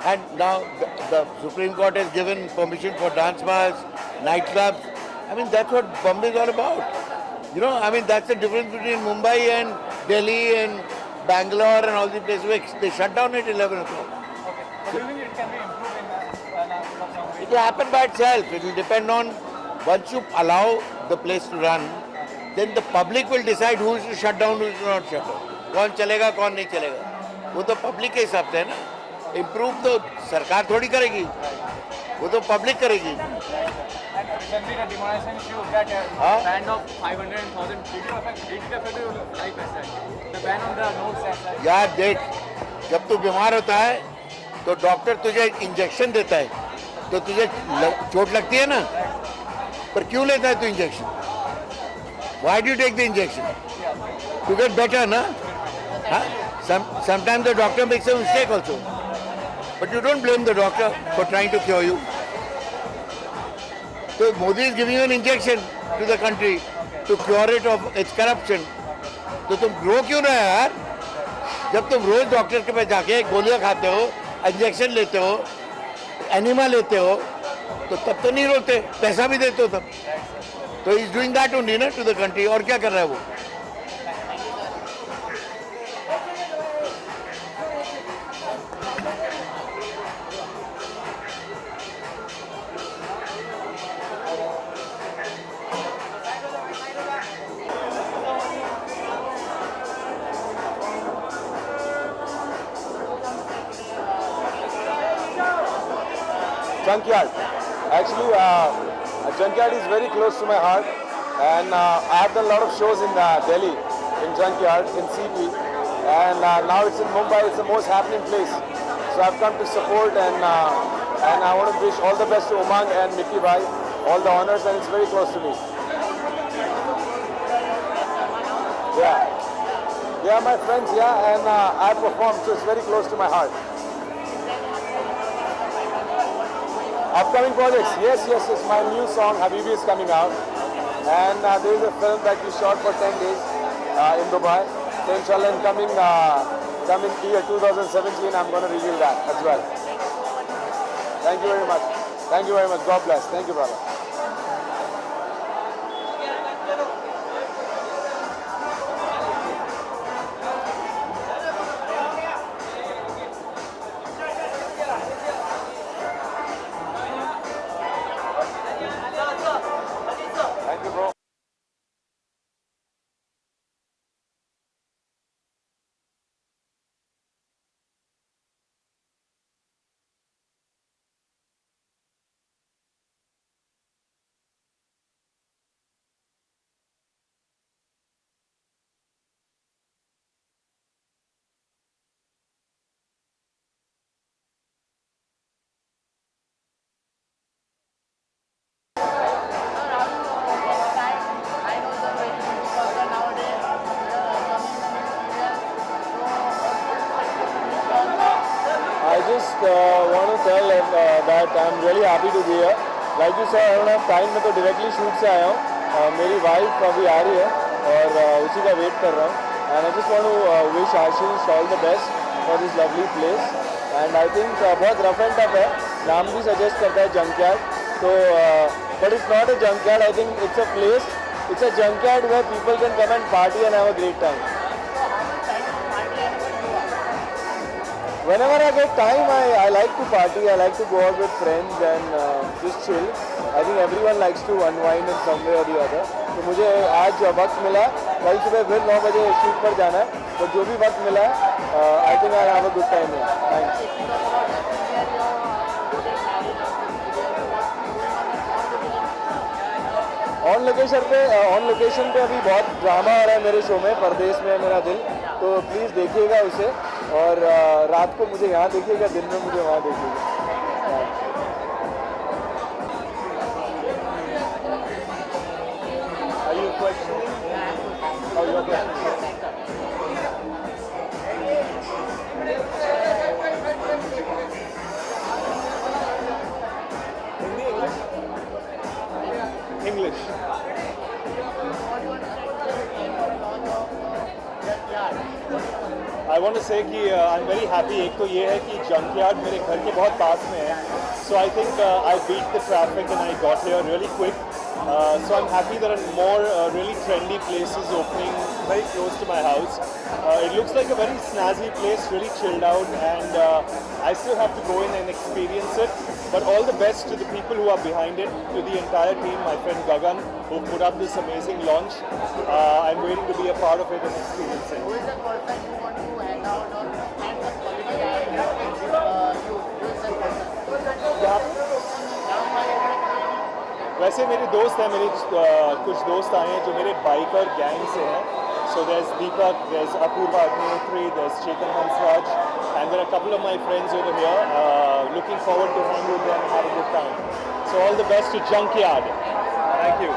And now the Supreme Court has given permission for dance bars, nightclubs. I mean, that's what Bombay is all about. You know, I mean, that's the difference between Mumbai and Delhi and Bangalore and all these places where they shut down at 11 o'clock. But do you think it can be improved in some way? It will happen by itself. It will depend on, once you allow the place to run, then the public will decide who is to shut down, who is to not shut down. कौन चलेगा कौन नहीं चलेगा वो तो public के हिसाब से है ना. इम्प्रूव तो सरकार थोड़ी करेगी, वो तो पब्लिक करेगी. And recently the demonetization issue that ban of 500,000 did it affect your life as such? The ban on the notes as such? यार देख, जब तू बीमार होता है तो डॉक्टर तुझे इंजेक्शन देता है तो तुझे चोट लगती है ना, पर क्यों लेता है तू injection? Why do you take the injection? To get better, na? Huh? Sometimes the doctor makes a mistake also. But you don't blame the doctor for trying to cure you. So Modi is giving you an injection to the country to cure it of its corruption. तो तुम रो क्यों रहे हो यार? जब तुम रोज doctor के पास जाके गोलियां खाते हो, इंजेक्शन लेते हो, एनिमा लेते हो, तो तब तो नहीं रोते, पैसा भी देते हो तब. तो इज डूइंग दैट ओनली ना टू द कंट्री. और क्या कर रहा है वो? Junkyard. Actually, Junkyard is very close to my heart, and I have done a lot of shows in Delhi, in Junkyard, in CP, and now it's in Mumbai. It's the most happening place. So I've come to support, and I want to wish all the best to Umang and Mickey Bhai, all the honors, and it's very close to me. Yeah, my friends, and I performed, so it's very close to my heart. Upcoming projects, yes, my new song Habibi is coming out, and there is a film that we shot for 10 days in Dubai. So inshallah in coming year 2017 I'm going to reveal that as well. Thank you very much, God bless. Thank you, brother. Thank you, bro. I just want to tell that I'm really happy to be here. Like you saw, I don't have time, मैं तो directly shoot से आया हूँ. मेरी wife अभी आ रही है और उसी का wait कर रहा हूँ. And I just want to wish Ashish all the best for this lovely place. And I think बहुत rough and tough है. नाम भी suggest करता है Junkyard. So, but it's not a junkyard. I think it's a place. It's a junkyard where people can come and party and have a great time. Whenever I get time, I like to party. I like to go out with friends and just chill. I think everyone likes to unwind in some way or the other. तो मुझे आज वक्त मिला, कल सुबह फिर 9 बजे shoot पर जाना है. तो जो भी वक्त मिला है, I think I have a good time here. Thanks. On location पे अभी बहुत ड्रामा आ रहा है मेरे शो में, परदेश में है मेरा दिल. तो प्लीज़ देखिएगा उसे. और रात को मुझे यहाँ देखिएगा, दिन में मुझे वहाँ देखिएगा. Are you questioning? Oh, you're questioning. English. I want to say कि I'm very happy. एक तो ये है कि junkyard मेरे घर के बहुत पास में है. So I think I beat the traffic and I got here really quick. So I'm happy there are more really trendy places opening very close to my house. It looks like a very snazzy place, really chilled out, and I still have to go in and experience it. But all the best to the people who are behind it, to the entire team, my friend Gagan, who put up this amazing launch. I'm waiting to be a part of it and experience it. Who is the person you want to hang out or spend the quality time with you? Who is that person? वैसे मेरे दोस्त हैं, मेरे कुछ दोस्त आए हैं जो मेरे बाइकर गैंग से हैं. So there's Deepak, there's Apurva Agnihotri, there's Chetan Hansraj, and there are a couple of my friends over here. Looking forward to hang with them and have a good time. So all the best to Junkyard. Thank you.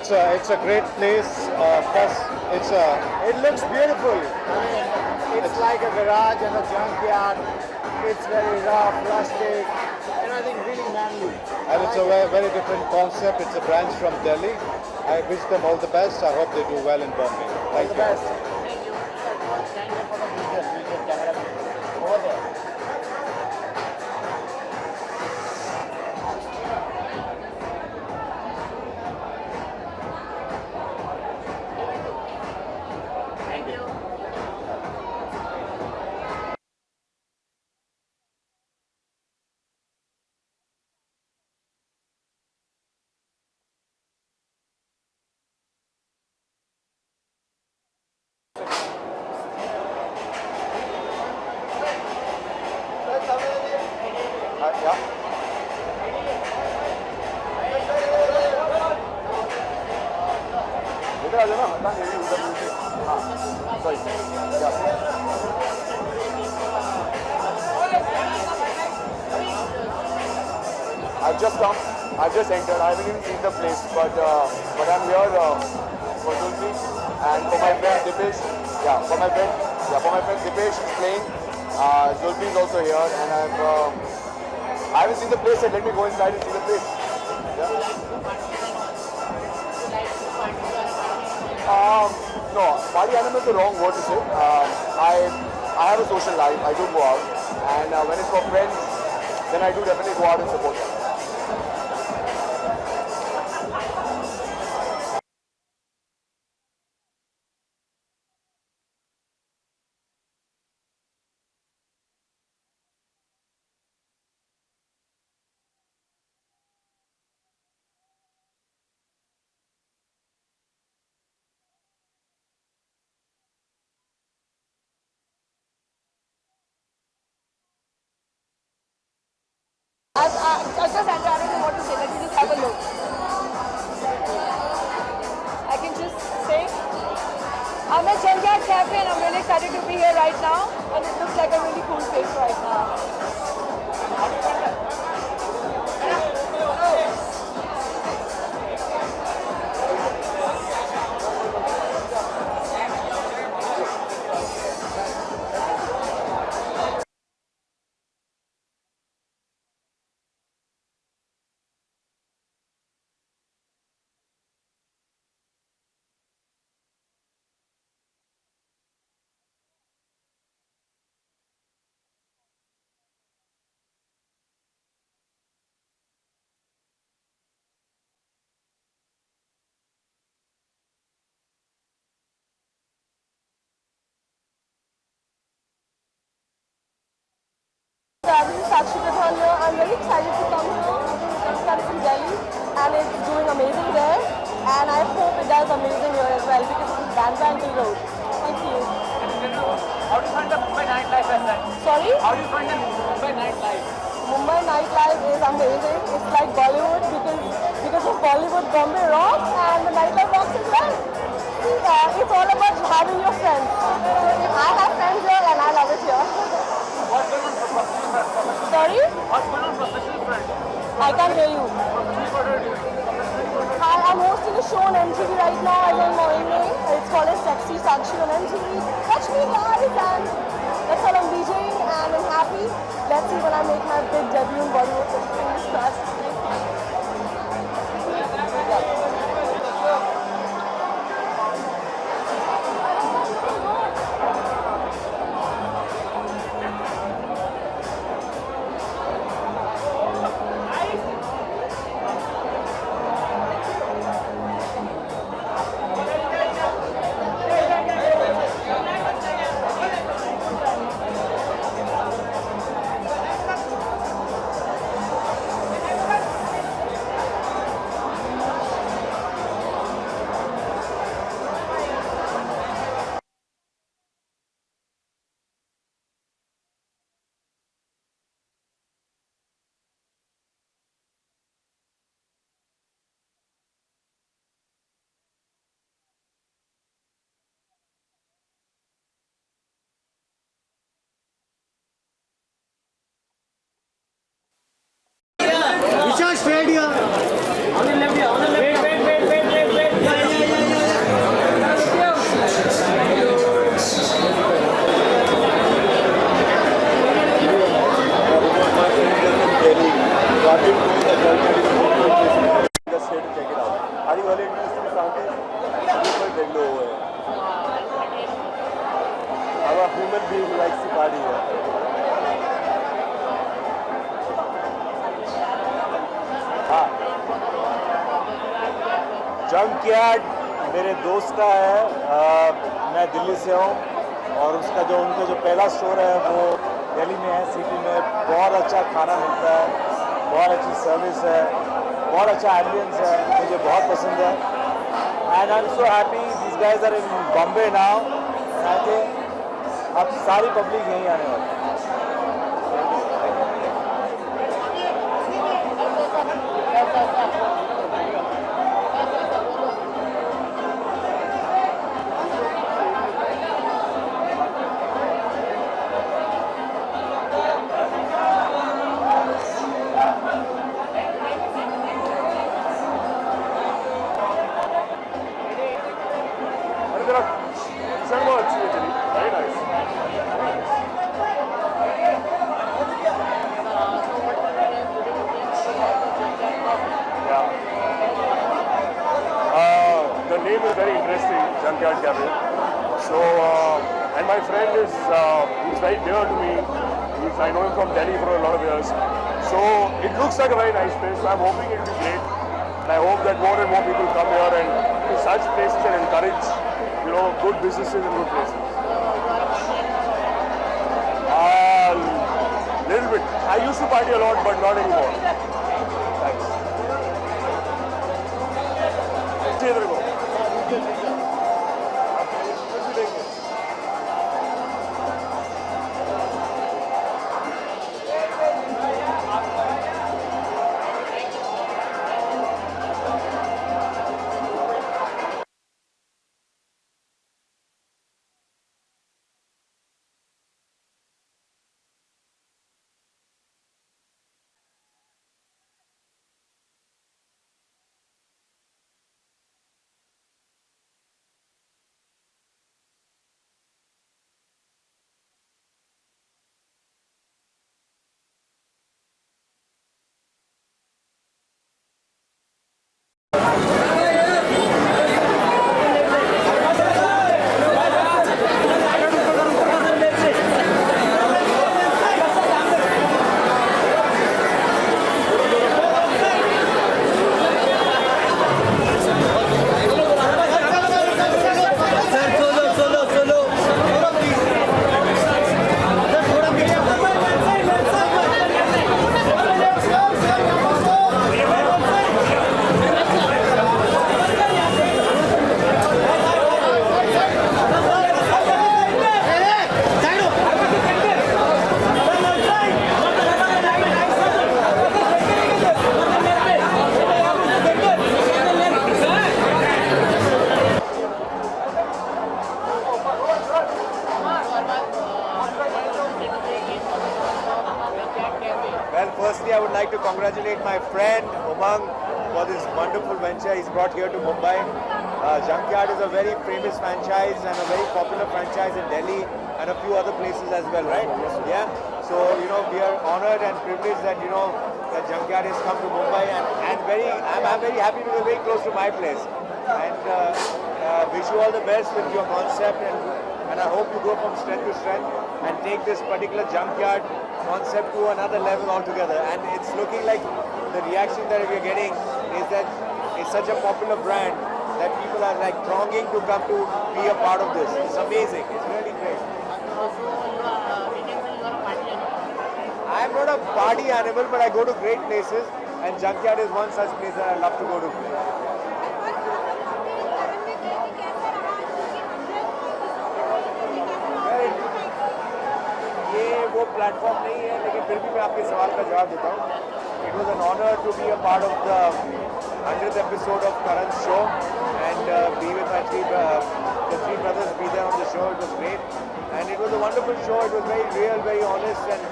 It's a great place. Plus, it looks beautiful. I mean, it's like a garage and a junkyard. It's very rough, rustic, and I think really manly. And it's a very different concept. It's a branch from Delhi. I wish them all the best. I hope they do well in Bombay. Thank you. Thank you. Stand here for the visual camera. Over there. Thank you. इधर आ जाना, हटा नहीं उधर नीचे. हाँ, sorry. I've just come. I've just entered. I haven't even seen the place, but I'm here for Zulfi and for my friend Dipesh. For my friend Dipesh is playing. Zulfi is also here, and I haven't seen the place yet. Let me go inside and see the place. No, party animal is the wrong word to say. I have a social life. I do go out, and when it's for friends, then I do definitely go out and support them. I don't know what to say. Let me just have a look. I can just say, I'm at Junkyard Cafe and I'm really excited to be here right now. And it looks like a really cool place right now. and I hope it does amazing here as well because it's Bank Road. Thank you. How do you find the Mumbai nightlife as that? Sorry? How do you find the Mumbai nightlife? Mumbai nightlife is amazing. It's like Bollywood because of Bollywood, Bombay rocks and the nightlife rocks as well. It's all about having your friends. I have friends here and I love it here. What's going on professional front? Sorry? What's going on professional front? I can't hear you. Professionally, what are you doing? I'm hosting a show on MTV right now as I'm morning. It's called as Sexy Sakshi on MTV. Watch me guys and that's all I'm DJing and I'm happy. Let's see when I make my big debut in Bollywood. Fingers crossed. Junkyard मेरे दोस्त का है, मैं दिल्ली से हूँ और उसका जो उनका जो पहला स्टोर है वो दिल्ली में है, सिटी में। बहुत अच्छा खाना मिलता है, बहुत अच्छी सर्विस है, बहुत अच्छा एम्बियंस है, मुझे बहुत पसंद है। And I am so happy this guys are in Bombay now. I think अब सारी पब्लिक यहीं आने वाली है। The name is very interesting, Junkyard Cafe. So, and my friend is, he's very dear to me. I know him from Delhi for a lot of years. So, it looks like a very nice place. So, I'm hoping it will be great. And I hope that more and more people come here and to such places and encourage, good businesses and good places. Little bit. I used to party a lot, but not anymore. Thanks. See you there. Well, firstly, I would like to congratulate my friend Umang for this wonderful venture he's brought here to Mumbai. Junkyard is a very famous franchise and a very popular franchise in Delhi and a few other places as well, right? Yeah. So, you know, we are honored and privileged that, you know, that Junkyard has come to Mumbai and I'm very happy because it's very close to my place. And wish you all the best with your concept and I hope you go from strength to strength and take this particular Junkyard concept to another level altogether. And it's looking like the reaction that we're getting is that it's such a popular brand that people are like thronging to come to be a part of this. It's amazing. It's really great. I'm not a party animal, but I go to great places, and Junkyard is one such place that I love to go to. ये वो platform नहीं है, लेकिन फिर भी मैं आपके सवाल का जवाब देता हूँ. It was an honor to be a part of the 100th episode of Karan's show and be with my the three brothers, be there on the show. It was great and it was a wonderful show. It was very real, very honest and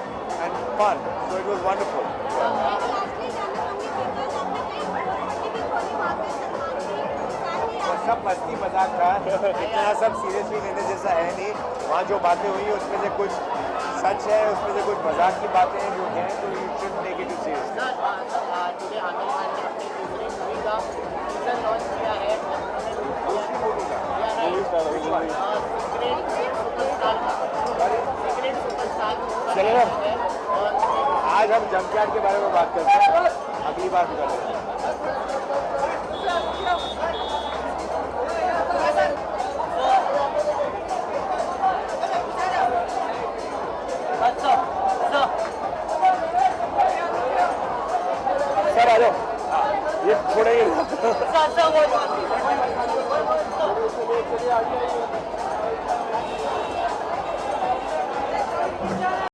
fun. So it was wonderful. और सब मस्ती मजाक था, इतना सब seriously लेने जैसा है नहीं. वहाँ जो बातें हुई उसमें से कुछ सच है, उसमें से कुछ मजाक की बातें हैं जो हैं, तो you should take it serious. Today Aamir Khan ने अपनी दूसरी मूवी का टीजर लॉन्च किया है. दूसरी मूवी का सीक्रेट सुपरस्टार चलेगा. आज हम जंकयार्ड के बारे में बात करते हैं, अगली बार भी करते हैं. सर आ जाओ, ये छोड़ेंगे.